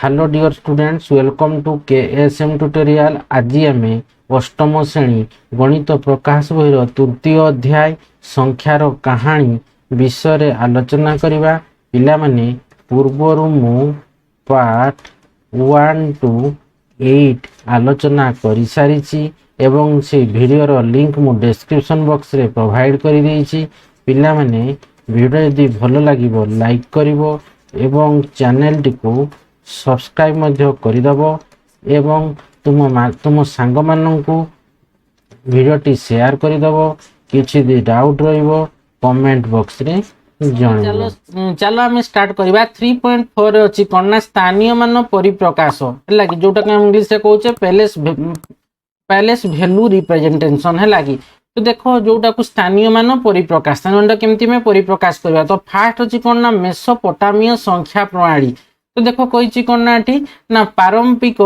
Hello dear students, welcome to KSM tutorial. आज आम अष्टम श्रेणी गणित प्रकाश बहिर तृतीय अध्याय संख्यार कहानी विषय आलोचना करवा। पिला माने पूर्वर मु पार्ट 1 to 8 आलोचना कर सारी एवं से वीडियोर लिंक मु डिस्क्रिप्शन बॉक्स रे प्रोवाइड कर देइछि। पिला माने वीडियो यदि भल लागिबो लाइक करिवो एवं चैनल टी को सब्सक्राइब मध्य करदब एवं तुम सांग माननकु वीडियोटी शेयर करदब। किछि भी डाउट रहिबो कमेंट बॉक्स रे जणाइबो। चलो आम स्टार्ट करबा। 3.4 अछि कोन स्थानीय मान परिप्रकाश है कि जोटा के इंग्लिश रे कहउचे पैलेस वैल्यू रिप्रेजेंटेशन है कि। तो देखो जोटा को स्थानीय मान परिप्रकाश स्थानीय केमती में परिप्रकाश करबा। तो फास्ट अछि कोन ना मेसोपोटामिया संख्या प्रणाली। तो देखो कही कौन ना ना प्रारंभिक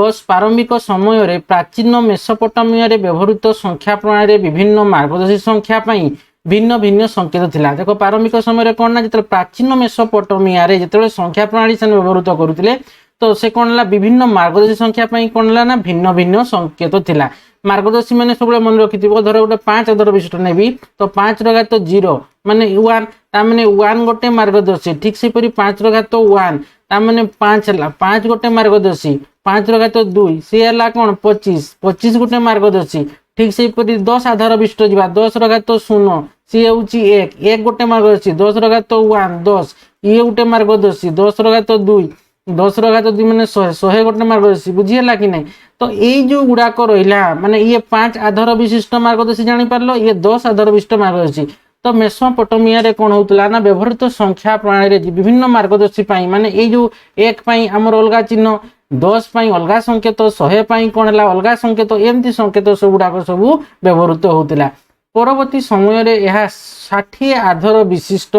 समय रे प्राचीन मेसोपोटामिया रे व्यवहृत संख्या प्रणाली विभिन्न मार्गदर्शी संख्या पई भिन्न भिन्न संकेत थिला। देखो प्रारंभिक समय रे कौन ना जते प्राचीन मेसोपोटामिया रे जते संख्या प्रणाली से व्यवहृत करुतिले तो से कौन ला विभिन्न मार्गदर्शी संख्या पई कौन ला ना भिन्न भिन्न संकेत थिला। मार्गदर्शी माने सब मन रखिथिबो। धर गोटे 5 आधार विशिष्ट नेबी तो 5 रो घात 0 माने 1 ता माने 1 गोटे मार्गदर्शी। ठीक से परी 5 रो घात 1 ता माने 5 हला 5 गोटे मार्गदर्शी। 5 रो घात 2 से हला कोन 25 25 गोटे मार्गदर्शी। ठीक से परी 10 आधार विशिष्ट जिबा 10 रो घात 0 सी होची 1 1 गोटे मार्गदर्शी। 10 रो घात 1 10 ये गोटे मार्गदर्शी। 10 रो घात 2 10 रो घात 2 माने 100 100 गोटे मार्गदर्शी। बुझी हला कि नहीं। तो ये जो गुड़ाक रहा माने ये 5 आधार विशिष्ट मार्गदर्शी जानी पारलो ये 10 आधार विशिष्ट मार्गदर्शी। तो मेसोपोटामिया रे कौन होतला ना व्यवहृत संख्या प्रणाली रे विभिन्न मार्गदर्शी पाई माने ये जो 1 पाई हमर अलगा चिन्ह 10 पाई अलगा संकेत 100 पाई कोन हला अलगा संकेत एमती संकेत सब गुड़ाक सब व्यवहृत होतला। परवर्ती समय रे यह 60 आधार विशिष्ट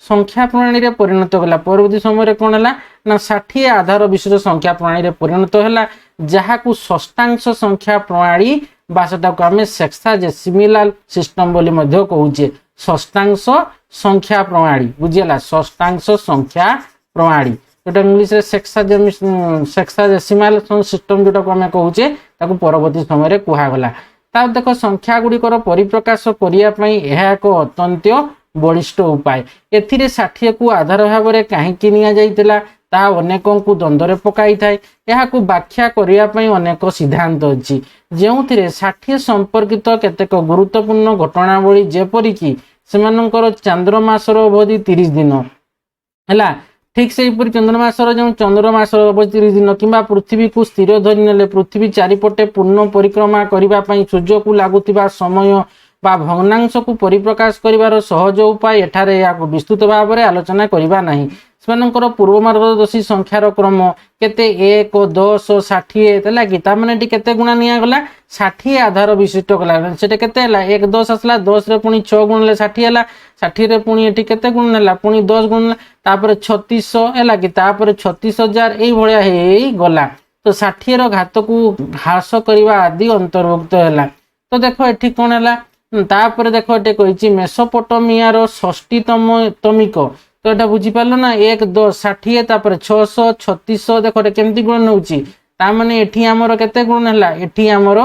संख्या प्रणाली रे परिणत होला। परवर्ती समय रे कोन हला ना 60 आधार विशिष्ट संख्या प्रणाली रे परिणत होला जहा को षष्ठांश संख्या प्रणाली बासटा को हमें सेक्साडेसिमल सिस्टम बोली मध्य कहूचे। षष्ठांश संख्या प्रणाली बुझियला षष्ठांश संख्या प्रणाली जोटा इंग्लिश रे सेक्साडेसिमल सिस्टम जोटा को हमें कहूचे ताको परवर्ती समय रे कुहा गला। ता देखो संख्या गुड़िकर परिप्रकाश करिया पई एहा एक अत्यंत बलिष्ठ उपाय। एथिरे 60 को आधार भाव रे काहे कि निया जाइतला ता अनेकों को द्वंद्व पकाई थाए। यह व्याख्या करिया पई अनेक सिद्धांत अछि जेउथिरे 60 संपर्कित केतेक गुरुत्वपूर्ण घटनावली जेपरि कि सेमानकर चंद्रमासर अवधि 30 दिन हैला। ठीक से परि चंद्रमासर जो चंद्रमासर अवधि 30 दिन किंबा पृथ्वी को स्थिर धरि नेले पृथ्वी चारिपटे पूर्ण परिक्रमा करिबा पई सूर्य को लागुतिबा समय बा भग्नांश को परिप्रकाश करिवार सहज उपाय एठारे या विस्तृत भाव में आलोचना करिबा नहीं। सेमानकर पूर्व मार्गदर्शी संख्यार क्रम केते 1 10 60 तला कि ता माने केते गुणा निया गला 60 आधार विशिष्ट गला सेटे केते हला 1 10 असला 10 रे पुनी 6 गुणले 60 हला 60 रे पुनी एठी केते गुण नेला पुनी 10 गुण तापर 3600 हला कि तापर 36000 एई भलिया हेई गला। तो 60 रो घात को ह्रास करिवा आदि अंतर्भुक्त हला। तो देखो एठी कोन हला तापर देखो एटे कहिची मेसोपोटामिया रो 60 तमिक। तो एटा बुझी पालो ना 1 10 60 तापर 600 3600 देखो एटा केमती गुण नउची ता माने एठी हमरो केते गुण हला एठी हमरो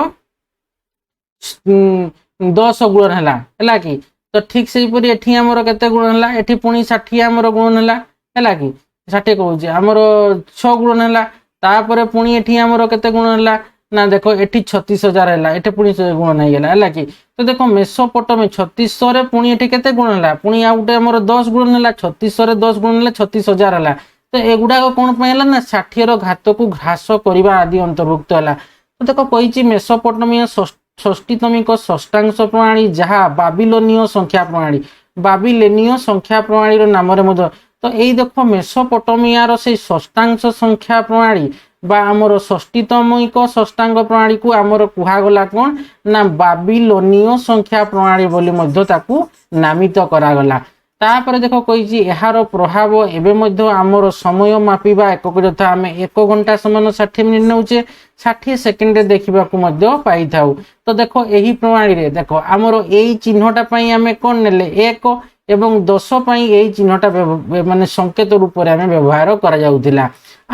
10 गुण हला कि। तो ठीक से परी एठी हमरो केते गुण हला एठी पुनी 60 हमरो गुण हला कि 60 कहूची हमरो 6 गुण हला तापर पुनी एठी हमरो केते गुण हला ना देखो एठी 36000 हला एठी पुनी गुण नै गेला हला कि। तो देखो मेसोपोटामिया 3600 रे पुनी एठी केते गुण हला पुनी आ उटे हमरो 10 गुण हला 3600 रे 10 गुण हला 36000 हला। तो एगुडा को कोन पय हला ना 60 रो घात को ह्रास करिबा आदि अंतर्भुक्त हला। तो देखो कहिची मेसोपोटामिया 60तमिक षष्ठांश प्रणाली जहा बाबिलोनीय संख्या प्रणाली बाबिलोनीय संख्या प्रणाली रो नाम रे मध। तो एई देखो मेसोपोटामिया रो से षष्ठांश संख्या प्रणाली बा आमर 60तमिक षष्ठांग प्रणाली को आमर कुहा गला कोन ना बाबिलोनीय संख्या प्रणाली बोली मध्य ताकू नामित करा गला। तापर देखो कहिची एहार प्रभाव एबे मध्य आमर समय मापिबा एकक जथा आमे 1 घंटा समान 60 मिनिट नउचे 60 सेकेंड रे देखिबा को मध्य पाई थाउ। तो देखो एही प्रणाली रे देखो आमर एई चिन्हटा पई आमे कोन नेले 1 এবং 10 ପାଇଁ এই ଚିହ୍ନଟା ମାନେ ସଂକେତ ରୂପରେ ଆମେ ବ୍ୟବହାର କରାଯାଉଥିଲା।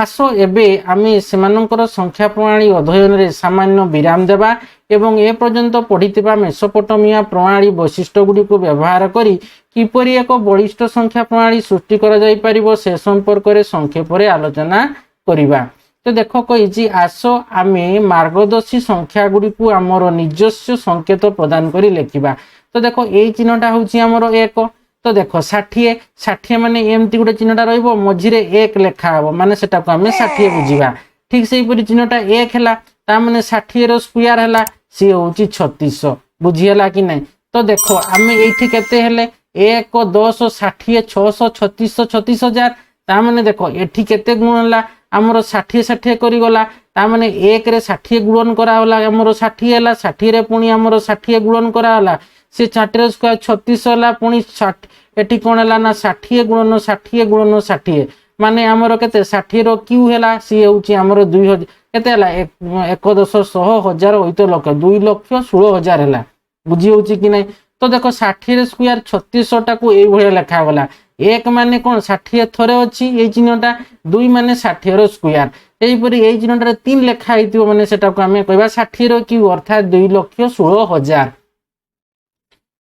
ଆସ ଏବେ ଆମେ ସେମାନଙ୍କର ସଂଖ୍ୟା ପ୍ରଣାଳୀ ଅଧ୍ୟୟନରେ ସାମାନ୍ୟ ବିରାମ ଦେବା ଏବଂ ଏ ପର୍ଯ୍ୟନ୍ତ ପଢ଼ିଥିବା ମେସୋପୋଟାମିଆ ପ୍ରଣାଳୀ ବୈଶିଷ୍ଟ୍ୟଗୁଡ଼ିକୁ ବ୍ୟବହାର କରି କିପରି ଏକ ବଳିଷ୍ଠ ସଂଖ୍ୟା ପ୍ରଣାଳୀ ସୃଷ୍ଟି କରାଯାଇପାରିବ ସେ ସମ୍ପର୍କରେ ସଂକ୍ଷେପରେ ଆଲୋଚନା କରିବା। ତ ଦେଖ କହିଛି ଆସ ଆମେ ମାର୍ଗଦର୍ଶୀ ସଂଖ୍ୟାଗୁଡ଼ିକୁ ଆମର ନିଜସ୍ୱ ସଂକେତ ପ୍ରଦାନ କରି ଲେଖିବା। ତ ଦେଖ ଏଇ ଚିହ୍ନଟା ହେଉଛି ଆମର 1। ତ ଦେଖ 60 60 ମାନେ ଏମିତି ଗୋଟେ ଚିହ୍ନଟା ରହିବ, ମଝିରେ 1 ଲେଖା ହେବ, ମାନେ ସେଟାକୁ ଆମେ 60 ବୁଝିବା। ଠିକ୍ ସେହିପରି ଚିହ୍ନଟା 1 ହେଲା, ତା ମାନେ 60 ର ସ୍କୋୟାର ହେଲା, ସିଏ ହେଉଛି 3600। ବୁଝିହେଲା କି ନାହିଁ? ତ ଦେଖ ଆମେ ଏଇଠି କେତେ ହେଲେ 1 10 60 600 3600 36000। ତା ମାନେ ଦେଖ ଏଠି କେତେ ଗୁଣ ହେଲା, ଆମର 60 60 କରିଗଲା, ତା ମାନେ 1 ରେ 60 ଗୁଣନ କରାଗଲା, ଆମର 60 ହେଲା, 60 ରେ ପୁଣି ଆମର 60 ଗୁଣନ କରାଗଲା, ସେ 60 ର ସ୍କୋୟାର 3600 ହେଲା, ପୁଣି 60 ଏଠି କ'ଣ ହେଲା ନା 60 ଗୁଣନ 60 ଗୁଣନ 60 ମାନେ ଆମର କେତେ 60 ର କ୍ୟୁ ହେଲା, ସିଏ ହେଉଛି ଆମର 2000 କେତେ ହେଲା 1 10 100 1000 8 ଲକ୍ଷ 2,16,000 ହେଲା। ବୁଝି ହେଉଛି କି ନାହିଁ? ତ ଦେଖ 60 ର ସ୍କୋୟାର 3600 ଟାକୁ ଏଇଭଳିଆ ଲେଖାଗଲା। 1 ମାନେ କ'ଣ 60 ଥରେ ଅଛି ଏଇ ଚିହ୍ନଟା, 2 ମାନେ 60 ର ସ୍କୋୟାର, ଏହିପରି ଏଇ ଚିହ୍ନଟାରେ 3 ଲେଖା ହେଇଥିବ ମାନେ ସେଟାକୁ ଆମେ କହିବା 60 ର କ୍ୟୁ ଅର୍ଥାତ୍ 2,16,000।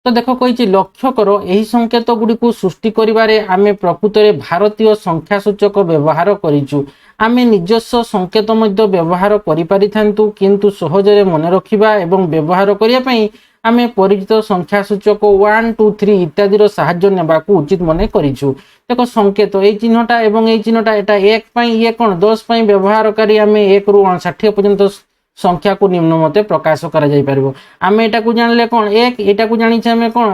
ତ ଦେଖ କହିଛି ଲକ୍ଷ୍ୟ କର ଏହି ସଂକେତ ଗୁଡ଼ିକୁ ସୃଷ୍ଟି କରିବାରେ ଆମେ ପ୍ରକୃତରେ ଭାରତୀୟ ସଂଖ୍ୟା ସୂଚକ ବ୍ୟବହାର କରିଛୁ। ଆମେ ନିଜସ୍ୱ ସଂକେତ ମଧ୍ୟ ବ୍ୟବହାର କରିପାରିଥାନ୍ତୁ, କିନ୍ତୁ ସହଜରେ ମନେ ରଖିବା ଏବଂ ବ୍ୟବହାର କରିବା ପାଇଁ ଆମେ ପରିଚିତ ସଂଖ୍ୟା ସୂଚକ 1 2 3 ଇତ୍ୟାଦିର ସାହାଯ୍ୟ ନେବାକୁ ଉଚିତ ମନେ କରିଛୁ। ଦେଖ ସଂକେତ ଏଇ ଚିହ୍ନଟା ଏବଂ ଏଇ ଚିହ୍ନଟା, ଏଟା 1 ପାଇଁ, ଇଏ କ'ଣ 10 ପାଇଁ ବ୍ୟବହାରକାରୀ ଆମେ 1 ରୁ 60 ପର୍ଯ୍ୟନ୍ତ ସଂଖ୍ୟାକୁ ନିମ୍ନମତେ ପ୍ରକାଶ କରାଯାଇପାରିବ। ଆମେ ଏଟାକୁ ଜାଣିଲେ କ'ଣ 1, ଏଟାକୁ ଜାଣିଛେ ଆମେ କ'ଣ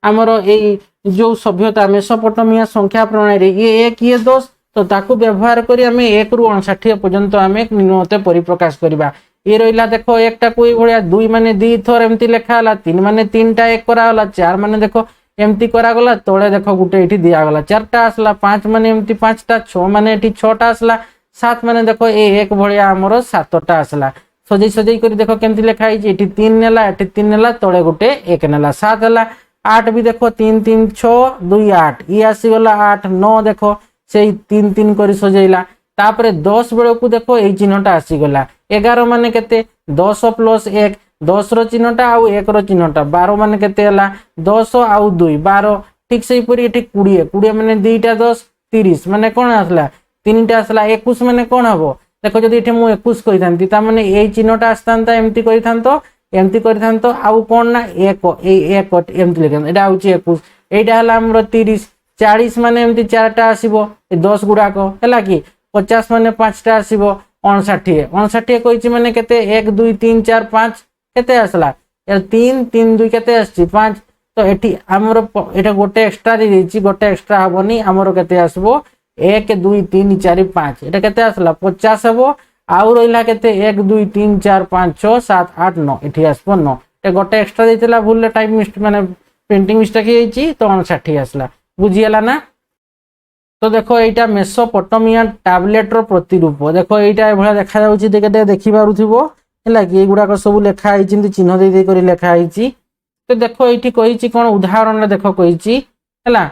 ଆମର ଏଇ ଯୋଉ ସଭ୍ୟତା ମେସୋପୋଟାମିଆ ସଂଖ୍ୟା ପ୍ରଣାଳୀରେ ଇଏ 1 ଇଏ 10, ତ ତାକୁ ବ୍ୟବହାର କରି ଆମେ 1 ରୁ 60 ପର୍ଯ୍ୟନ୍ତ ଆମେ ନିମ୍ନମତେ ପରିପ୍ରକାଶ କରିବା। ଇଏ ରହିଲା ଦେଖ 1 ଟାକୁ ଏଇଭଳିଆ, 2 ମାନେ 2 ଥର ଏମିତି ଲେଖା ହେଲା, 3 ମାନେ 3ଟା 1 କରାଗଲା, 4 ମାନେ ଦେଖ ଏମିତି କରାଗଲା, ତଳେ ଦେଖ ଗୋଟେ ଏଠି ଦିଆଗଲା 4ଟା ଆସିଲା, 5 ମାନେ ଏମିତି 5ଟା, 6 ମାନେ ଏଠି 6ଟା ଆସିଲା, 7 ମାନେ ଦେଖ ଏ 1 ଭଳିଆ ଆମର 7ଟା ଆସିଲା। ସଜେଇ ସଜେଇ କରି ଦେଖ କେମିତି ଲେଖା ହେଇଛି, ଏଠି 3 ନେଲା, ଏଠି 3 ନେଲା, ତଳେ ଗୋଟେ 1 ନେଲା, 7 ହେଲା। 8 ବି ଦେଖ 3 3 6 2 8 ଇଏ ଆସିଗଲା 8 9 ଦେଖ ସେଇ 3 3 କରି ସଜେଇଲା। ତାପରେ 10 ବେଳକୁ ଦେଖ ଏଇ ଚିହ୍ନଟା ଆସିଗଲା, 11 ମାନେ କେତେ 10 ପ୍ଲସ୍ 1 10 ର ଚିହ୍ନଟା ଆଉ 1 ର ଚିହ୍ନଟା, 12 ମାନେ କେତେ ହେଲା 10 ଆଉ 2 12। ଠିକ୍ ସେହିପରି ଏଠି 20 20 ମାନେ 2ଟା 10 30 ମାନେ କ'ଣ ଆସିଲା 3ଟା ଆସିଲା, 21 ମାନେ କ'ଣ ହବ ଦେଖ, ଯଦି ଏଠି ମୁଁ 21 କହିଥାନ୍ତି ତା ମାନେ ଏଇ ଚିହ୍ନଟା ଆସିଥାନ୍ତା, ଏମିତି କରିଥାନ୍ତ ଏମିତି କରିଥାନ୍ତ, ଆଉ କ'ଣ ନା 1 ଏଇ 1 ଏମିତି ଲେଖାନ୍ତ, ଏଇଟା ହେଉଛି 21, ଏଇଟା ହେଲା ଆମର 30 40 ମାନେ ଏମିତି 4ଟା ଆସିବ ଏ 10 ଗୁଡ଼ାକ ହେଲା କି, 50 ମାନେ 5ଟା ଆସିବ, 59 59 କହିଛି ମାନେ କେତେ 1 2 3 4 5 କେତେ ଆସିଲା 3 3 2 କେତେ ଆସିଛି 5। ତ ଏଠି ଆମର ଏଟା ଗୋଟେ ଏକ୍ସଟ୍ରା ଦେଇଛି, ଗୋଟେ ଏକ୍ସଟ୍ରା ହବନି, ଆମର କେତେ ଆସିବ 1 2 3 4 5 এটা কেতে আসলা 50 হবো, আউ রইলা কেতে 1 2 3 4 5 6 7 8 9 এটি আসবো 9, এটা গোটে এক্সট্রা দিতেলা ভুললে টাইপ মিস্টেক মানে প্রিন্টিং মিস্টেক ହେଇଛି তো 59 আসলা। বুঝি ହେଲା না? তো দেখো এইটা মেসোপটেমিয়া ট্যাবলেটর প্রতিরূপ, দেখো এইটা এভাবে দেখা যাଉଛି, দেখি পাରୁଥିବ ହେଲା କି, ଏଗୁଡାକ ସବୁ ଲେଖା ହେଇଛି, ଏମିତି ଚିହ୍ନ ଦେଇ ଦେଇ କରି ଲେଖା ହେଇଛି। ତ ଦେଖ ଏଇଠି କହିଛି କ'ଣ ଉଦାହରଣରେ ଦେଖ କହିଛି ହେଲା,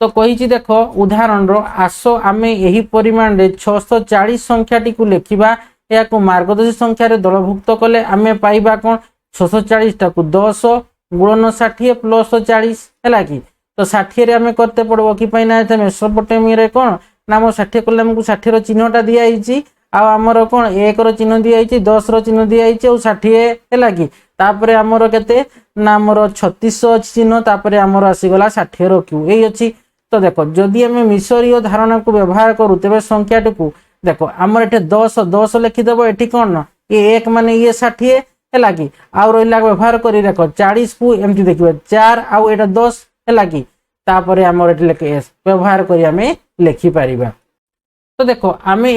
ତ କହିଛି ଦେଖ ଉଦାହରଣର ଆସ ଆମେ ଏହି ପରିମାଣରେ 640 ସଂଖ୍ୟାଟିକୁ ଲେଖିବା, ଏହାକୁ ମାର୍ଗଦର୍ଶୀ ସଂଖ୍ୟାରେ ଦଳଭୁକ୍ତ କଲେ ଆମେ ପାଇବା କ'ଣ 640 ଟାକୁ 10 ଗୁଣନ 60 ପ୍ଲସ୍ 40 ହେଲା କି। ତ 60 ରେ ଆମେ করতে পড়ব কি পাই না, এতে মেসোপটেমিয়ারে কোন নাম 60 করলে আমাকে 60 র চিহ্নটা দিয়া হইছি, আর আমার কোন 1 র চিহ্ন দিয়া হইছি, 10 র চিহ্ন দিয়া হইছি, আর 60 হেলা কি, তারপরে আমার কেতে না আমার 3600 ଅଛି চিহ্ন, তারপরে আমার আসিগলা 60 র কিউ এই ଅଛି। তো দেখো যদি আমি মিশরীয় ধারণাକୁ ব্যবহার করু তবে সংখ্যাটিକୁ দেখো আমার এটি 10 10 লিখিদেব, এটি কোন এ 1 মানে ইয়ে 60 হেলা কি, আর রইলা ব্যবহার করি দেখো 40 কু এমতি দেখিবে 4 আর এটা 10 ହେଲା କି, ତାପରେ ଆମର ଏଠି ଲେଖେ s ବ୍ୟବହାର କରି ଆମେ ଲେଖି ପାରିବା। ତ ଦେଖ ଆମେ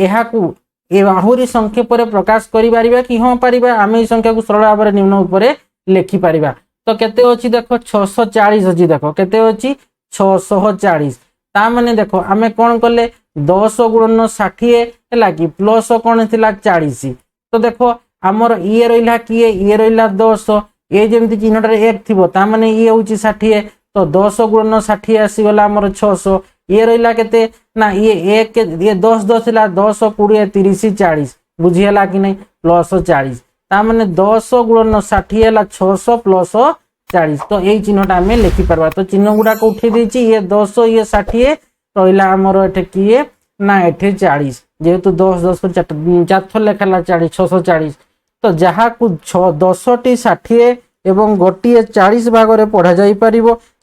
ଏହାକୁ ଆହୁରି ସଂକ୍ଷେପରେ ପ୍ରକାଶ କରିପାରିବା କି ହଁ ପାରିବା, ଆମେ এই ସଂଖ୍ୟାକୁ ସରଳ ଭାବରେ ନିମ୍ନ ଉପରେ ଲେଖି ପାରିବା। ତ କେତେ ଅଛି ଦେଖ 640 ଅଛି, ଦେଖ କେତେ ଅଛି 640, ତା ମାନେ ଦେଖ ଆମେ କ'ଣ କଲେ 10 ଗୁଣନ 60 ହେଲା କି ପ୍ଲସ୍ କ'ଣ ଥିଲା 40। ତ ଦେଖ ଆମର ଇଏ ରହିଲା କିଏ, ଇଏ ରହିଲା 10, ए जमी चिन्हटार 1 थी ताने ये हूँ 60 तो 10 गुणन 60 आसीगला आमर 600 ये रहा के ना ये 1 ये 10 10 है 10 20 30 40 बुझीगला कि नहीं प्लस 40 ताने 10 गुणन 60 है 600 प्लस 40 तो यही चिन्हटा आम लिखिपार तो चिन्ह गुड़ाक उठे देती ये 10 ये 60 रहा आमर एटे किए ना एटे 40 जेहेतु 10 10 चार थर लेखा 40 640 तो जहाँ को 10टी 60 एवं गोटे 40 भाग में पढ़ा जा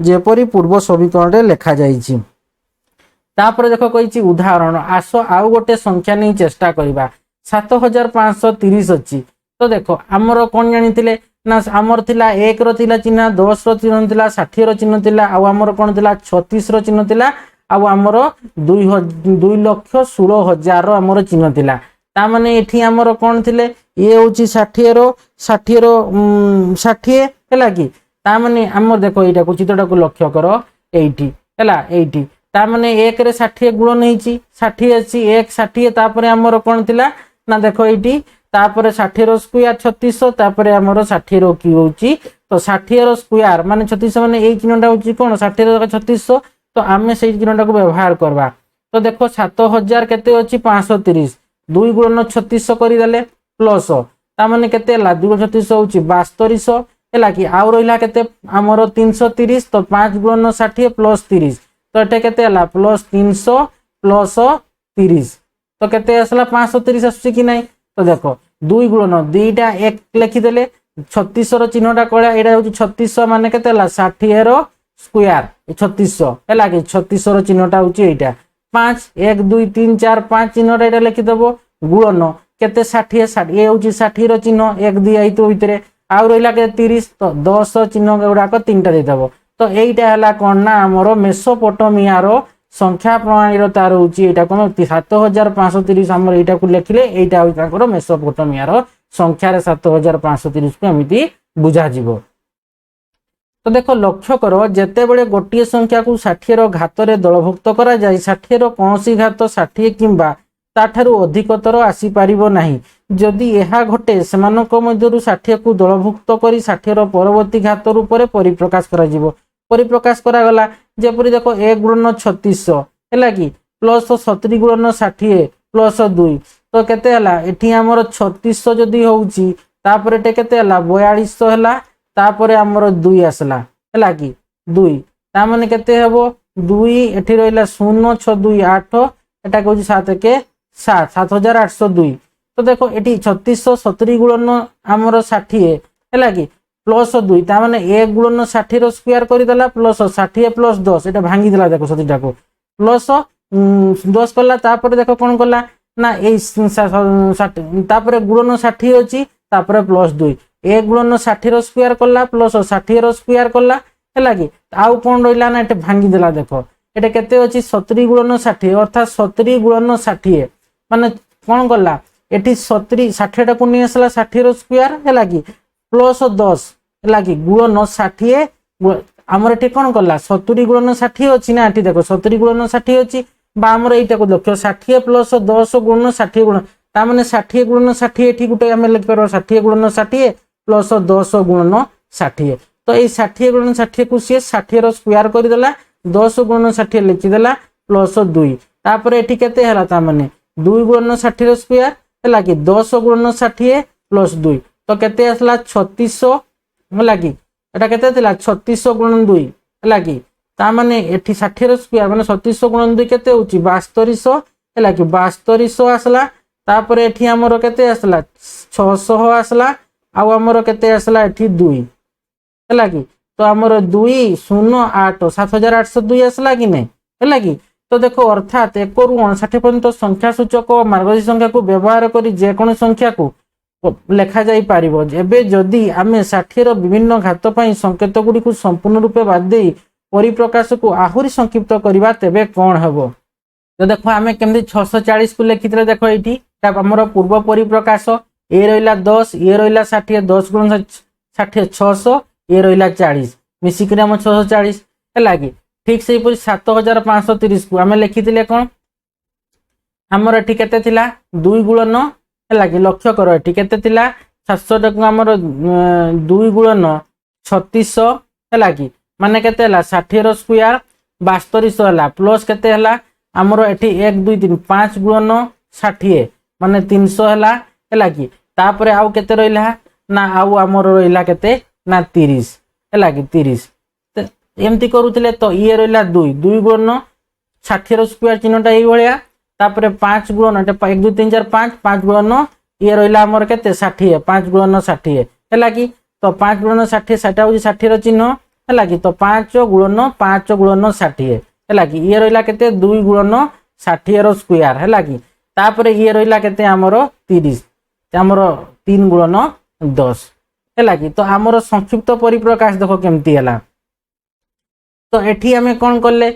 जेपरी पूर्व समीकरण में लिखा जाइछि। तापर देखो कही उदाहरण आस आउ गोटे संख्या नहीं चेष्टा करवा 7530 अच्छी तो देखो आमर कौन जानी ना आमर थिला 1 रो थिला चिन्ह 10 रो चिन्ह थिला 60 रो चिन्ह थिला आमर कौन थिला 36 रो चिन्ह थिला आमर 2,16,000 आमर चिन्ह थिला तामाने एठी आमर कौन थिले ये होची 60 रो 60 हैला कि तामाने आमर देखो एटा को चित्रटा को लक्ष्य करो एठी हैला एठी तामाने 1 रे 60 गुणन हेची 60 अछि 1 60 तापरे आमर कौन थिला ना देखो एठी तापरे 60 रो स्क्वायर 3600 तापरे आमर 60 रो की होची तो 60 रो स्क्वायर माने 3600 माने एई चिन्हटा होची कोन 60 रो 3600 तो आमे सेई चिन्हटा को व्यवहार करबा तो देखो 7000 केते होची 530 2 गुणन 3600 करि देले प्लस ता माने केते हला 2 गुणन 3600 होची 7200 हैला कि आउ रहिला केते आमर 330 तो 5 गुणन 60 प्लस 30 तो एटे केते हला प्लस 300 प्लस 30 तो केते आसला 530 आसुची कि नहीं तो देखो 2 गुणन दुईटा 1 लिखि देले 3600 रो चिन्हटा कळा एटा होची 3600 माने केते हला 60 रो स्क्वायर 3600 हैला कि 3600 रो चिन्हटा होची एटा 5 1 2 3 4 5 चिन्हटा एटा लिखि देबो गुणन केते 60 60 ए होची 60 रो चिन्ह 1 2 आइतो भितरे आउ रहिला के 30 तो 10 चिन्ह गुडाक तीनटा दे देबो तो एइटा हला कोन ना हमरो मेसोपोटामिया रो संख्या प्रणाली रो तार होची एटा कोन 7530 हमर एटा को लिखिले एटा होई ताकर मेसोपोटामिया रो संख्या रे 7530 को एमिति बुझा जिवो। तो देखो लक्ष्य करो जेते बेले गोटिए संख्या को 60 रो घात रे दलभुक्त करा जाय 60 रो कोनसी घात 60 किंबा ताठारु अधिकतर आसी पारिबो नाही जदि एहा घटे सेमानक मध्यरु 60 को दलभुक्त करी 60 रो परवर्ती घात रूप रे परिप्रकाश करा जिवो परिप्रकाश करा गला जेपरि देखो 1 गुणन 3600 हैला कि प्लस 70 गुणन 60 प्लस 2 तो केते हला एठी हमर 3600 जदि होउची तापर एटे केते हला 4200 हला तापर हमर 2 आसला हैला कि 2 ता माने केते हेबो 2 एठी रहिला 0 6 2 8 एटा कहूची 7 के 7 7802 तो देखो एठी 3670 गुणन हमर 60 हैला कि प्लस 2 ता माने 1 गुणन 60 रो स्क्वायर करि देला प्लस 60 प्लस 10 एटा भांगी देला देखो 70 को प्लस 10 करला तापर देखो कोन करला ना ए 60 तापर गुणन 60 होची तापर प्लस 2 1 गुणन 60 रो स्क्वायर करला प्लस 60 रो स्क्वायर करला हैला कि आउ कोन रहिला ना एटा भांगी देला देखो एटा केते होची 70 गुणन 60 अर्थात 70 गुणन 60 माने कोन करला एठी 70 60 टा को नि आसला 60 रो स्क्वायर हैला कि प्लस 10 हैला कि गुणन 60 हमर एठी कोन करला 70 गुणन 60 अछि ना एठी देखो 70 गुणन 60 अछि बा हमर एटा को देखो 60 प्लस 10 गुणन 60 गुणन ता माने 60 गुणन 60 एठी गुटे हम लिख परबो 60 गुणन 60 प्लस 10 गुणन 60 तो ए 60 गुणन 60 को से 60 रो स्क्वायर कर देला 10 गुणन 60 लिखि देला प्लस 2 तापर एठी केते हला ता माने 2 गुणन 60 रो स्क्वायर हला कि 10 गुणन 60 प्लस 2 तो केते आसला 3600 हला कि एटा केते थिला 3600 गुणन 2 हला कि ता माने एठी 60 रो स्क्वायर माने 3600 गुणन 2 केते होची 7200 हला कि 7200 आसला तापर एठी हमर केते आसला 600 आसला आ हमर केते आसला एठी 2 हला कि तो हमर 2 0 8 7802 आसला कि नै हला कि तो देखो अर्थात 1 रु 59 पर्यंत संख्या सूचक मार्गदर्शी संख्या को व्यवहार करी जे कोन संख्या को लेखा जाई पारिबो एबे जदी आमे 60 रो विभिन्न घात पई संकेत गुडी को संपूर्ण रूपे बाद देई परिप्रकाश को आहुरी संक्षिप्त करिबा तेबे कोन हबो तो देखो आमे केमदी 640 को लिखितले देखो एठी ता हमर पूर्व परिप्रकाश ए रहिला 10 ए रहिला 60 10 गुण 60 600 ए रहिला 40 मिसी के हम 640 हला कि ठीक से पूरी 7530 को आमे लिखितले कोन हमर एठी केते थिला 2 गुणन हला कि लक्ष्य करो एठी केते थिला 700 टाक आमर 2 गुणन 3600 है कि माने केते हला 60 रो स्क्वायर 7200 हला प्लस केते हला आमर एठी 1 2 3 5 गुणन 60 माने 300 है कि तापर आउ केते रहिला ना आउ आमर रहिला केते ना 30 है कि 30 एमती करूथिले तो ये रहिला 2 2 गुणन 60 रो स्क्वायर चिन्हटा एई भलिया तापर 5 गुणन 1 2 3 4 5 5 गुणन ये रहिला आमर केते 60 5 गुणन 60 है कि तो 5 गुणन 60 60 होची 60 रो चिन्ह है कि तो 5 गुणन 60 है कि ये रहिला केते 2 गुणन 60 रो स्क्वायर है कि तापर ये रहिला केते आमर 30 आमर 3 गुणन 10 है कि तो आमर संक्षिप्त परिप्रकाश देखो केमती हला तो एठी हमें कौन कले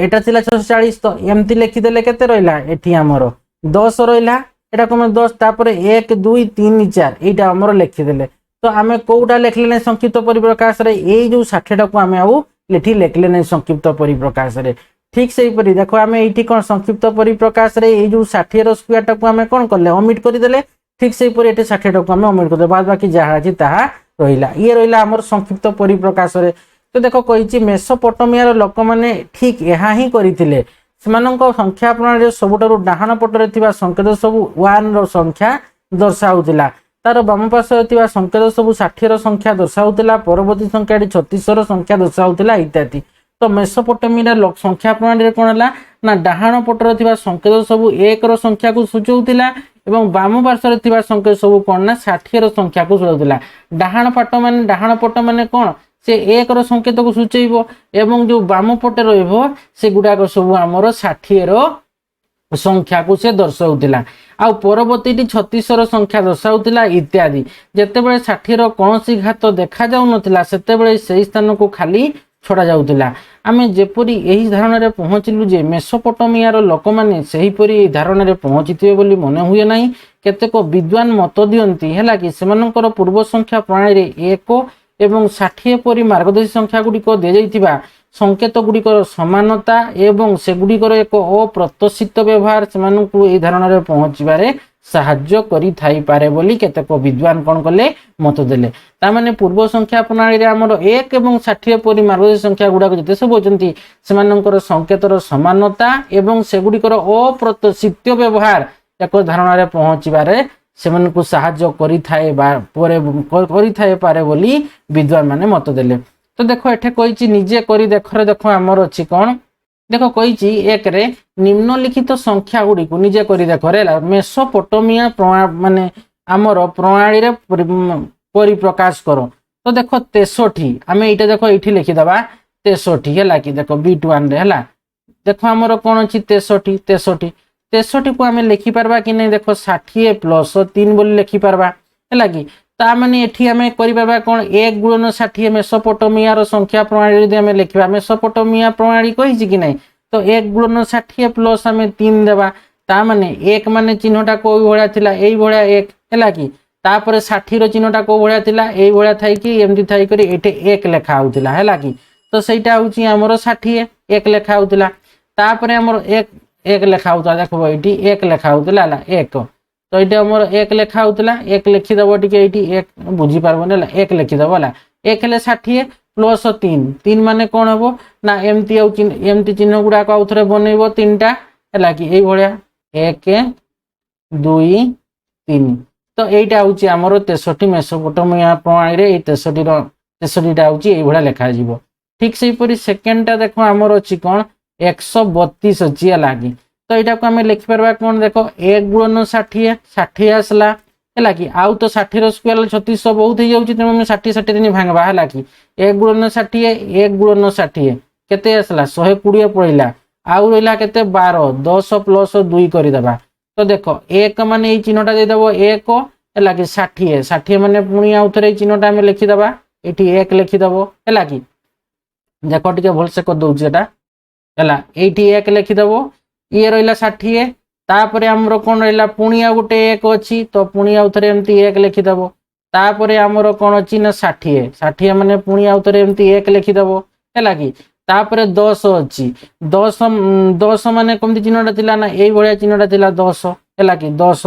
एटा थिला 640 तो एमती लिखि देले केते रहिला एठी हमरो 10 रहिला एटा कोन 10 तापर 1 2 3 4 एटा हमरो लिखि देले तो हमें कोउटा लिखले नै संक्षिप्त परिप्रकाश रे ए जो 60 टा को हमें आउ लेठी लिखले नै संक्षिप्त परिप्रकाश रे ठीक सेही परि देखो हमें एठी कोन संक्षिप्त परिप्रकाश रे ए जो 60 रो स्क्वायर टा को हमें कोन करले ओमिट करि देले ठीक सेही परि एठी 60 टा को हमें ओमिट कर दे बाद बाकी जहा अछि ताहा रहिला ये रहिला हमर संक्षिप्त परिप्रकाश रे तो देखो कही मेसोपोटामिया लोक मैंने ठीक यह ही करते संख्या प्रणाली सबुठारु डाहाण पटरे थिबा संकेत सबु 1 रो संख्या दर्शाउतिला तार बाम पार्श्व संकेत सबु 60 रो संख्या दर्शाउतिला परवर्ती संख्या 3600 रो संख्या दर्शाउतिला इत्यादि तो मेसोपोटामिया लोक संख्या प्रणाली रे कोन हला ना डाहाण पटरे थिबा संकेत सबु 1 रो संख्या को सूचौतिला एवं बाम पार्श्व थिबा संकेत सबु कोन ना 60 रो संख्या को सूचौतिला डाहाण पट माने कोन से 1 रो संकेत को सूचैबो एवं जो बाम पटे रहइबो से गुडाक सब हमर 60 रो संख्या को से दर्शाउतिला आ परवर्ती 3600 रो संख्या दर्शाउतिला इत्यादि जेते बेले 60 रो कोनसी घात देखा जाउ नथिला सेते बेले सेही स्थान को खाली छडा जाउतिला आमे जेपरि एही धारणा रे पहुंचिलु जे मेसोपोटामिया रो लोक माने सेही परि धारणा रे पहुंचितिबे बोली मने हुए नाही केतेक विद्वान मत दियंती हैला कि सेमानकर पूर्व संख्या प्रणाली रे 1 एवं 60 परि मार्गदर्शी संख्या गुडी को दे जाइतिबा संकेत गुडी को समानता एवं से गुडी को एक अप्रत्याशित व्यवहार सेमानकु ए धारणा रे पहुंचबारे साहाय्य करि थाई पारे बोली केतेक विद्वान कोन कले मत देले ता माने पूर्व संख्या प्रणाली रे हमर 1 एवं 60 परि मार्गदर्शी संख्या गुडा को जते सब होचंती सेमानकर संकेतर समानता एवं से गुडी को अप्रत्याशित व्यवहार एक धारणा रे पहुंचबारे सेमन को साहाय्य करि थाए पारे बोली विद्वान माने मत देले तो देखो एठे कहिची निजे करी देखो हमर अछि कोन देखो कहिची एक रे निम्नलिखित संख्या गुडी को निजे करी देखो रे मेसोपोटामिया माने हमर प्रणाली रे परिप्रकाश करो तो देखो 63 हमें इटा देखो इठी लिखि दबा 63 हैला कि देखो B1 रे हैला देखो हमर कोन अछि 63 को हमें लिखि परबा कि नहीं देखो 60 प्लस 3 बोली लिखि परबा हैला कि ता माने एठी हमें करि परबा कोन 1 गुणन 60 मेसोपोटामिया रो संख्या प्रणाली रे हमें लिखिबा मेसोपोटामिया प्रणाली कहिछि कि नहीं तो 1 गुणन 60 प्लस हमें 3 देबा ता माने 1 माने चिन्हटा को भलिया थिला एई भलिया 1 हैला कि तापर 60 रो चिन्हटा को भलिया थिला एई भलिया थाई कि एमति थाई करी एठे 1 लेखा होतिला हैला कि तो सेटा होछि हमरो 60 1 लेखा होतिला तापर हमरो 1 लेखा होता देखो एटी 1 लेखा होतला 1 तो एटी हमर 1 लेखा होतला 1 लिखि दबो टिके एटी 1 बुझी पारबो ना 1 लिखि दबो ला 1 ले 60 प्लस 3 माने कोन हबो ना एमती औ एमती चिन्ह गुडा को आउथरे बनेइबो तीनटा हला कि एई भलिया 1 2 3 तो एटा होची हमर 63 मेसोपोटामिया प्रणाली रे 63 टा होची एई भलिया लेखा जिवो ठीक सेही परि सेकंड टा देखो हमर अछि कोन 132 अच्छी लगी तो यहाँ को आम लिखिपर कौन देख 1 गुणन 60 आसला है कि आउ तो 60 रो स्क्वायर 3600 बहुत हो जाऊँगी तेनाली 60 दिन भांगवा है कि 1 गुणन 60 1 गुणन 60 केते आसला 120 पड़ेगा आउ रहा के 12 10 प्लस 2 करदेबा तो देख 1 माने चिन्हटा देदेव 1 है कि 60 माने पुणी आउ थे चिन्हटा आम लिखिदबा ये 1 लिखिदेव है कि देख टे भलसे कर दूसरी एटा है ये 1 लिखिदेव ये रहा 60 तापर आमर कौन रहा पुणी आ गोटे 1 अच्छी तो पुणी आउ थे एमती 1 लिखिदेव तापर आमर कौन अच्छी ना 60 माने पुणी आउ थे एमती 1 लिखिदेव है कि तापर 10 अच्छी 10 माने कमती चिन्हटा थिला ना एई भलिया चिन्हटा थिला 10 है कि 10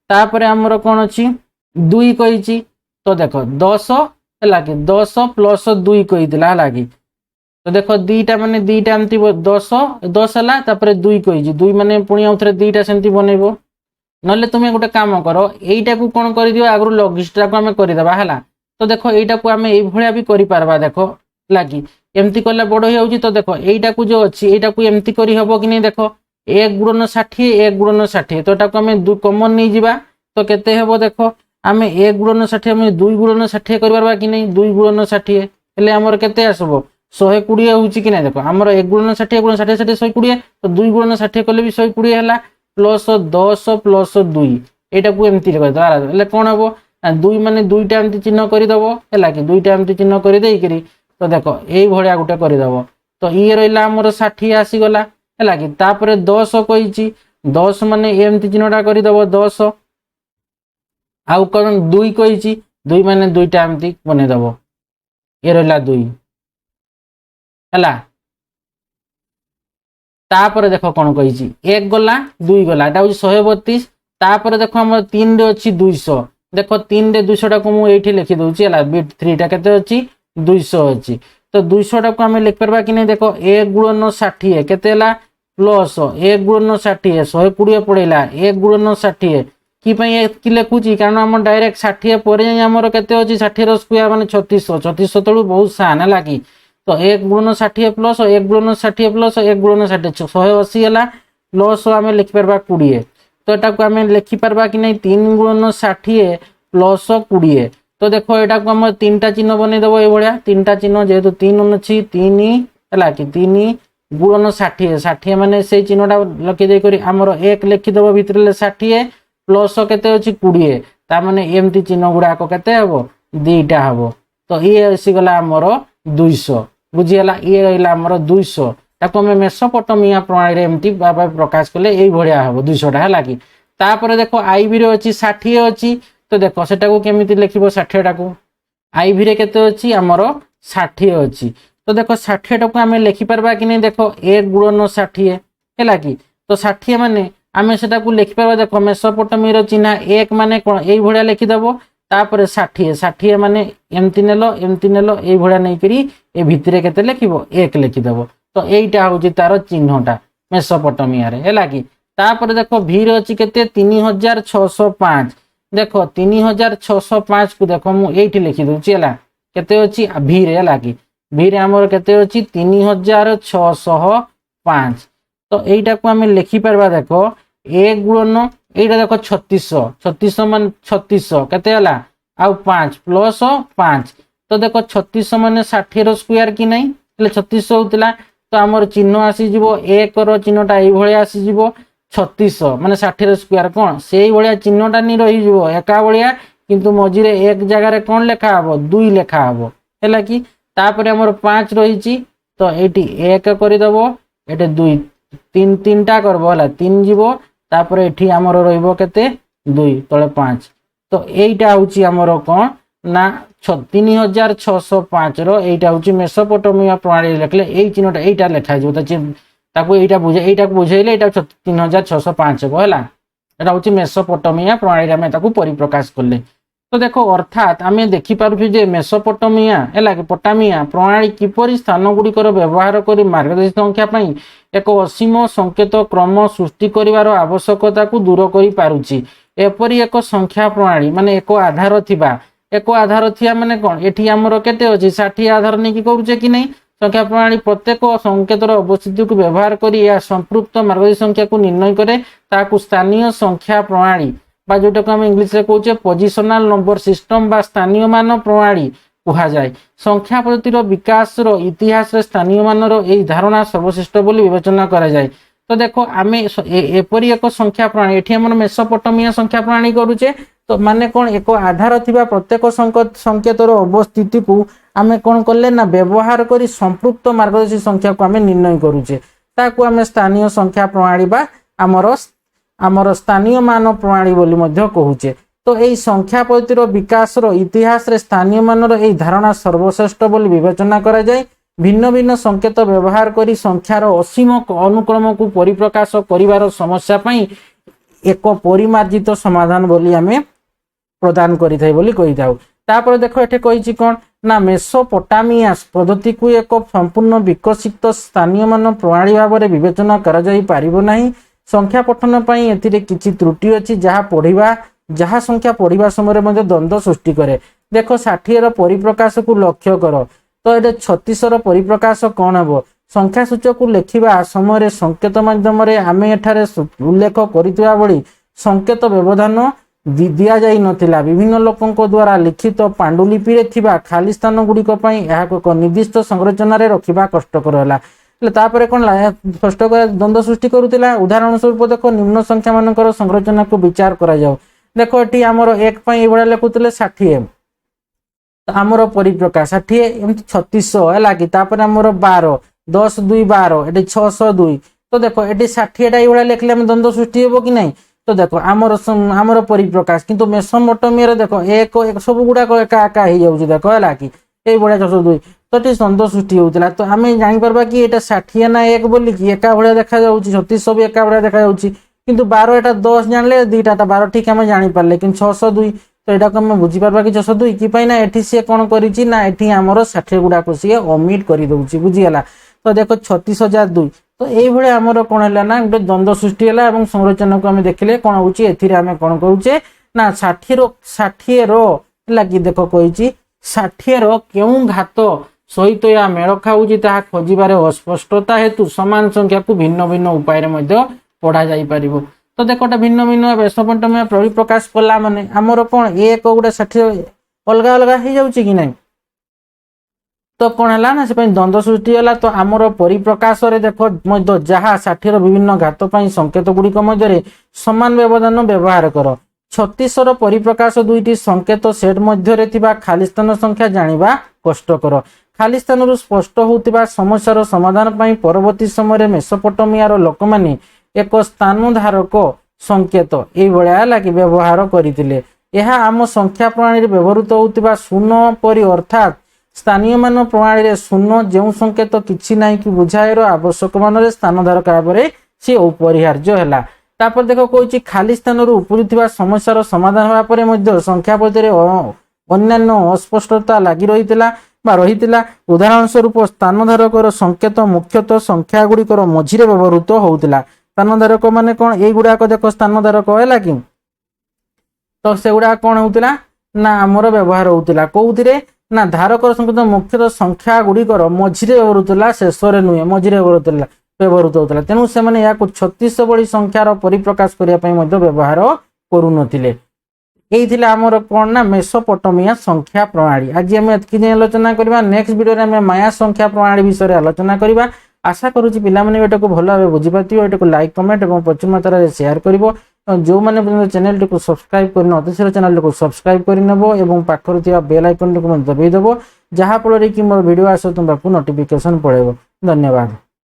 तापर आमर कौन अच्छी 2 कही तो देख 10 है कि 10 प्लस 2 कहीदेला है कि तो देख दीटा माने दीटा एमती 10 10 है 2 कही 2 माने पुणी आउ थे दीटा सेमती बनइब ना तुम्हें गोटे काम कर यहीटा को कौन कर दियो आगु लघिष्ठटा को आम करदेबा है तो देख यहीटा को आम ये भी कर देख लगी एमती कला बड़ हो तो देख यहीटा को जो अच्छी यहीटा को एमती कर हम कि नहीं देख 1 गुणन 60 1 गुणन 60 तो यहाँ आम कमन नहीं जावा तो केते हेबो देख आम 1 गुणन 60 आम 2 गुणन 60 करवा कि नहीं 2 गुणन 60 हेले आमर केते आसबो 120 होची कि नहीं देख आमर 1 गुणन 60 गुणन 60 60 120 तो 2 गुणन 60 कले भी 120 है प्लस 10 प्लस 2 यहाँ को एमती करदे कौन हम 2 माने 2टा एमती चिन्ह करदेव है कि 2टा एमती चिन्ह कर तो देख यही भाया गोटे करदेव तो ये रहा आमर 60 आसीगला है कि 10 कही 10 माने एमती चिन्हटा करदेव 10 आउ कौन 2 कही 2 माने 2टा एमती बनईदेव ये रहा 2 है तापर देख कौन कही 1 गला 2 गला यहाँ हूँ 132 तापर देख आम 3 रे अच्छी 200 देख 3 रे 200 टाक मुझे लिखिदे है बिट 3 टा के अच्छी 200 अच्छी तो 200 टाक आम लिखिपर कि नहीं देख 1 गुणन 60 केते प्लस 1 गुणन 60 120 पड़ेगा 1 गुणन 60 कि लिखुची कारण आम डायरेक्ट 60 पर आमर केते अच्छी 60 स्क्वायर माने 3600 3600 तलू बहुत सान है कि तो 1 गुणन 60 प्लस 1 गुणन 60 प्लस 1 गुणन 60 180 है प्लस आम लिखिपर 20 तो यहाँ को आम लिखिपर कि नहीं 3 गुणन 60 प्लस 20 तो देख यहाँ को आम 3टा चिन्ह बनईदेव ये 3टा चिन्ह जेहेतु 3 अच्छी 3 है कि 3 गुणन 60 60 माने से चिन्हटा लखीदे आमर 1 लिखिदेव भितर 60 प्लस केते अच्छी 20 ताने एमती चिन्ह गुड़ाक केते हम 2टा हम तो ये आसीगला आमर 200 बुझीगला ये रहा आमर 200 ताको आम मेसोपोटामिया प्रणाली एमती प्रकाश कले यही भाया हम 200टा है कि तापर देख आईवी अच्छी 60 अच्छी तो देख सेटा को केमिति लिखिबो 60 टा को आईवी रे केते अच्छी आमर 60 अच्छी तो देख 60 टा को आम लिखिपर कि नहीं देख 1 गुणन 60 है कि तो 60 माने आम सेटा को लिखिपर देख मेसोपोटामिया चिन्ह 1 माने कौन यही भाया लिखिदेव तापर 60 60 माने एमती नेल यही भाया नहीं करी ए भितरे केते लिखिबो 1 लिखिदेव तो यहीटा हूँ तार चिन्हटा मेसोपोटामिया है कि तापर देख भीर अच्छी केते 3605 देख 3605 को देख मुझे लिखिदे है केते अच्छी भीर है कि भीर आमर केते अच्छी 3605 तो यहीटा को आम लिखिपर देख 1 गुणन यहीटा देख 3600 3600 मान 3600 केते आउ 5 प्लस 5 तो देख 3600 मान 60 स्क्वायर कि नहीं 3600 होता तो आमर चिन्ह आसीज 1 चिन्हटा ये आसीज 3600 माने 60 स्क्वायर कौन से भाया चिन्हटा नहीं रही एका भाया किंतु मझीरे 1 जगार कौन लेखा हम 2 लेखा हम है कि तापर आमर 5 रही तो ये 1 करदेव ये 2 3 3टा करब है 3 जीव तापर ये आमर रते 2 तले 5 तो यहीटा हूँ आमर कौन ना 3605 रहीटा हूँ मेसोपोटामिया प्रणाली लिखले यही चिन्हटा यहीटा लिखाई यहाँ बुझेले 3605 है यहाँ हूँ मेसोपोटामिया प्रणाली आम परिप्रकाश कले तो देख अर्थात आम देखिपुजे मेसोपोटामिया है कि पोटामिया प्रणाली किपरि स्थान गुड़िकर व्यवहार कर मार्गदर्शी संख्या एक असीम संकेत क्रम सृष्टि कर आवश्यकता को दूर कर पारुछि एपरी एक संख्या प्रणाली माने एक आधार थिबा एक आधार थिया माने कौन एठी आमर केते अछि 60 आधार नहीं करुचे कि नहीं संख्या प्रणाली प्रत्येक संकेतर अवस्थिति को व्यवहार कर या संपृक्त मार्गदर्शी संख्या को निर्णय करे ताकू स्थानीय संख्या प्रणाली बा जोटा को हम इंग्लिश रे कहूचे पोजिशनल नंबर सिस्टम बा स्थानीय मान प्रणाली कहा जाए संख्या पद्धतिर विकास इतिहास स्थानीय मानर यही धारणा सर्वश्रेष्ठ बोली विवेचना करा जाए तो देखो आम एपरी एक संख्या प्रणाली एठी हमर मेसोपोटामिया संख्या प्रणाली करूचे तो माने कौन एक आधार थिबा प्रत्येक संकेतर अवस्थिति को आम कौन कले ना व्यवहार करी संपृक्त मार्गदर्शी संख्या को आम निर्णय करूचे ताकू आम स्थानीय संख्या प्रणाली बा आमर स्थानीय मान प्रणाली बोली मध्य कहूचे तो यही संख्या पद्धतिर विकास इतिहास रे स्थानीय मानर यही धारणा सर्वश्रेष्ठ बोली विवेचना करा जाए भिन्न भिन्न संकेत व्यवहार करी संख्यार असीम अनुक्रम को परिप्रकाश करिवार समस्या पई एक परिमार्जित समाधान बोली आमे प्रदान करिथाय बोली कहिथाउ तापर देख एठे कहिछि कोन ना मेसोपोटामियास पद्धति को एक संपूर्ण विकसित स्थानीय मान प्रणाली भाव में विवेचना करा जाई पारिबो नाही। संख्या पठन पई एथिरे किछि त्रुटि अछि जहा संख्या पढ़िबा समय मध्ये द्वंद्व सृष्टि करे। देख 60 रो परिप्रकाश को लक्ष्य कर तो ये 36 रो परिप्रकाश कौन हे संख्या सूचक को लिखिबा समय संकेत माध्यम आम एठारे उल्लेख करितबा बळी संकेत व्यवधान दिया जाई नथिला। विभिन्न लोकंक द्वारा लिखित पांडुलिपि रे थिबा खाली स्थान गुड़िक एक निर्दिष्ट संरचना रे रखिबा कष्टकर होला। तापर कौन स्पष्ट द्वंद्व सृष्टि करुला। उदाहरण स्वरूप देख निम्न संख्या मानकर संरचना को विचार करा जाऊ। देख ये आमर एक ये लिखुले 60 आमर परिप्रकाश 60 एमती 3600 है कि आमर 12 10 2 12 ये 602 तो देख ये 60 ये लिखले द्वंद्व सृष्टि हे कि नहीं। तो देख आमर परिप्रकाश किंतु मेसोपोटामिया देख एक सब गुड़ाक एका एका हो जाऊँ देख है कि ये 602 तो ये द्वंद्व सृष्टि होता। तो आम जापर कि ये 60 ना 1 बोलिकी एका भाया देखा 3600 भी एका भाया देखा किंतु 12 एटा 10 जानले दुईटा 12 ठीक आम जापारे कि 602 तो यहाँ को आम बुझीपार कि 602 कि ना एठी सी कौन करना एठी आमर 60 गुड़ाक सी ओमिट कर दौर बुझीगला। तो देख 36,002 तो ये आमर कौन है ना गोटे द्वंद्व सृष्टि है संरचना को आम देखिले कौन होची एथिरे आम कौन करुचे ना 60 रो कि देख कही 60 रो केउ घात सहित या मेल खाऊँगी ताहा खोजिबार अस्पष्टता हेतु समान संख्या को भिन्न भिन्न उपाय पढ़ा जाई पारिबो। तो देख भिन्न भिन्न मेसोपोटामिया परिप्रकाश कला माने आमर कौन एक गोटे 60 अलग अलग हो जाउची कि नहीं। तो कौन है ना से द्वंद्व सृष्टि है। तो आमर परिप्रकाश रे देख जहाँ 60 विभिन्न घात संकेत गुड़िक मध्य समान व्यवधान व्यवहार कर 36 परिप्रकाश दुईटी संकेत सेट मध्य खाली स्थान संख्या जानिबा कष्टकर। खाली स्थान स्पष्ट होतिबा समस्यार समाधान पाई परवर्ती समय मेसोपोटामियार लोक माने एक स्थान धारक संकेत ये कि व्यवहार करथिले। यह आम संख्या प्रणाली व्यवहृत होतिबा शून्य परि अर्थात स्थानीय मान प्रणाली रे शून्य जो संकेत किछि नाही कि बुझाएर आवश्यक मान रे स्थान धारक भाव सी अपरिहार्य हैला। तापर देख कहि खाली स्थान उपजुथिबा समस्यार समाधान होबा परे मध्ये संख्या पद्धति अन्यान्य अस्पष्टता लागि रहितिला। उदाहरण स्वरूप स्थान धारकर संकेत मुख्यतः संख्या गुड़िकर मझिरे व्यवहृत होउतिला। स्थान धारक माने कौन ये गुड़ाक देख स्थान धारक है कि तो से गुड़ा कौन होता ना आमर व्यवहार होता कौन ना धारकर संकेत मुख्यतः संख्या गुड़िकर मझिरे व्यवहृत शेष नुहे मझिरे व्यवहृत होता। तेणु से 36 बड़ी संख्यार परिप्रकाश करने व्यवहार करुनथिले। यही आमर कौन ना मेसोपोटामिया संख्या प्रणाली। आज आम एतकी आलोचना करवा। नेक्स्ट वीडियो रे आम माया संख्या प्रणाली विषय आलोचना करवा। आशा करुच्ची पिलामाने एटा को भल भाव बुझीपार एटा को लाइक कमेंट और प्रचुर मात्रा शेयर करिवो। जो मैंने पर्यंत चैनल को सब्सक्राइब करन अतिशीघ्र चैनल को सब्सक्राइब करनेबो एवं पाखर थिबा बेल आइकन को दबाई देबो जहाँ फल कि मोर वीडियो आसो तुम पाखु नोटिफिकेशन पड़ेबो। धन्यवाद।